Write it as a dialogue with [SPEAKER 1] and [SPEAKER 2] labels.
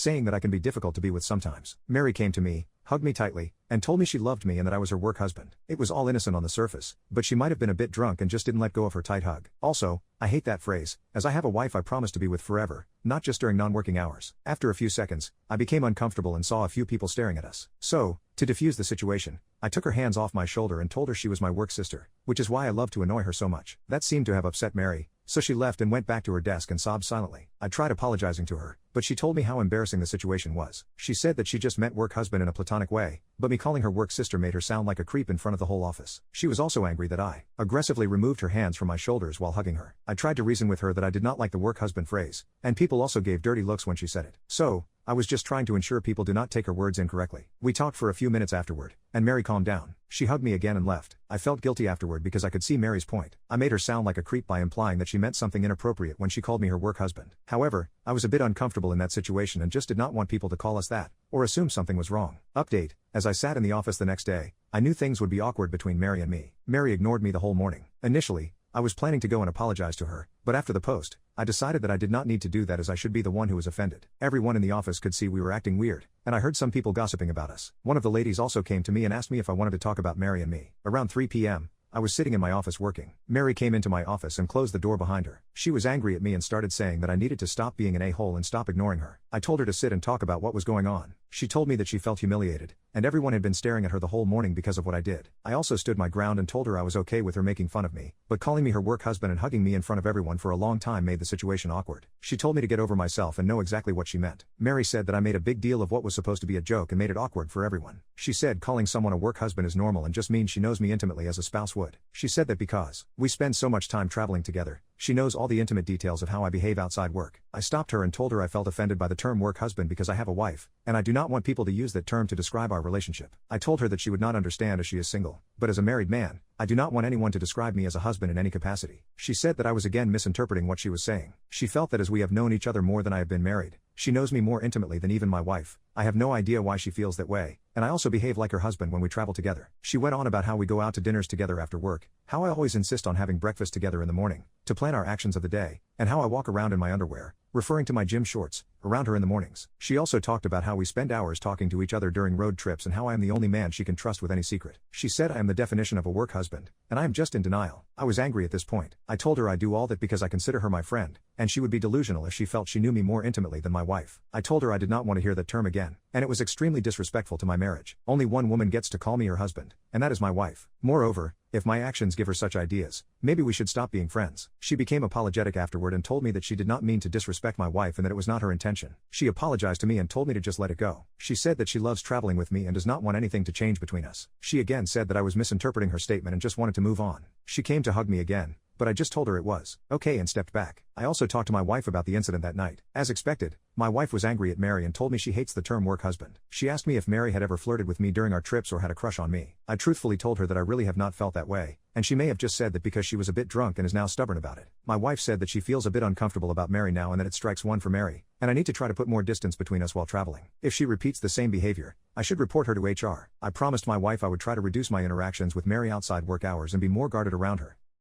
[SPEAKER 1] saying that I can be difficult to be with sometimes. Mary came to me, hugged me tightly, and told me she loved me and that I was her work husband. It was all innocent on the surface, but she might have been a bit drunk and just didn't let go of her tight hug. Also, I hate that phrase, as I have a wife I promise to be with forever, not just during non-working hours. After a few seconds, I became uncomfortable and saw a few people staring at us. So, to defuse the situation, I took her hands off my shoulder and told her she was my work sister, which is why I love to annoy her so much. That seemed to have upset Mary, so she left and went back to her desk and sobbed silently. I tried apologizing to her, but she told me how embarrassing the situation was. She said that she just meant work husband in a platonic way, but me calling her work sister made her sound like a creep in front of the whole office. She was also angry that I aggressively removed her hands from my shoulders while hugging her. I tried to reason with her that I did not like the work husband phrase, and people also gave dirty looks when she said it. So, I was just trying to ensure people do not take her words incorrectly. We talked for a few minutes afterward, and Mary calmed down. She hugged me again and left. I felt guilty afterward because I could see Mary's point. I made her sound like a creep by implying that she meant something inappropriate when she called me her work husband. However, I was a bit uncomfortable in that situation and just did not want people to call us that, or assume something was wrong. Update: as I sat in the office the next day, I knew things would be awkward between Mary and me. Mary ignored me the whole morning. Initially, I was planning to go and apologize to her, but after the post, I decided that I did not need to do that as I should be the one who was offended. Everyone in the office could see we were acting weird, and I heard some people gossiping about us. One of the ladies also came to me and asked me if I wanted to talk about Mary and me. Around 3 p.m., I was sitting in my office working. Mary came into my office and closed the door behind her. She was angry at me and started saying that I needed to stop being an a-hole and stop ignoring her. I told her to sit and talk about what was going on. She told me that she felt humiliated, and everyone had been staring at her the whole morning because of what I did. I also stood my ground and told her I was okay with her making fun of me, but calling me her work husband and hugging me in front of everyone for a long time made the situation awkward. She told me to get over myself and know exactly what she meant. Mary said that I made a big deal of what was supposed to be a joke and made it awkward for everyone. She said calling someone a work husband is normal and just means she knows me intimately as a spouse would. She said that because we spend so much time traveling together, she knows all the intimate details of how I behave outside work. I stopped her and told her I felt offended by the term work husband because I have a wife, and I do not want people to use that term to describe our relationship. I told her that she would not understand as she is single, but as a married man, I do not want anyone to describe me as a husband in any capacity. She said that I was again misinterpreting what she was saying. She felt that as we have known each other more than I have been married, she knows me more intimately than even my wife. I have no idea why she feels that way, and I also behave like her husband when we travel together. She went on about how we go out to dinners together after work, how I always insist on having breakfast together in the morning, to plan our actions of the day, and how I walk around in my underwear, referring to my gym shorts, around her in the mornings. She also talked about how we spend hours talking to each other during road trips and how I am the only man she can trust with any secret. She said I am the definition of a work husband, and I am just in denial. I was angry at this point. I told her I do all that because I consider her my friend, and she would be delusional if she felt she knew me more intimately than my wife. I told her I did not want to hear that term again, and it was extremely disrespectful to my marriage. Only one woman gets to call me her husband, and that is my wife. Moreover, if my actions give her such ideas, maybe we should stop being friends. She became apologetic afterward and told me that she did not mean to disrespect my wife and that it was not her intention. She apologized to me and told me to just let it go. She said that she loves traveling with me and does not want anything to change between us. She again said that I was misinterpreting her statement and just wanted to move on. She came to hug me again, but I just told her it was okay and stepped back. I also talked to my wife about the incident that night. As expected, my wife was angry at Mary and told me she hates the term work husband. She asked me if Mary had ever flirted with me during our trips or had a crush on me. I truthfully told her that I really have not felt that way, and she may have just said that because she was a bit drunk and is now stubborn about it. My wife said that she feels a bit uncomfortable about Mary now and that it strikes one for Mary, and I need to try to put more distance between us while traveling. If she repeats the same behavior, I should report her to HR. I promised my wife I would try to reduce my interactions with Mary outside work hours and be more guarded around her.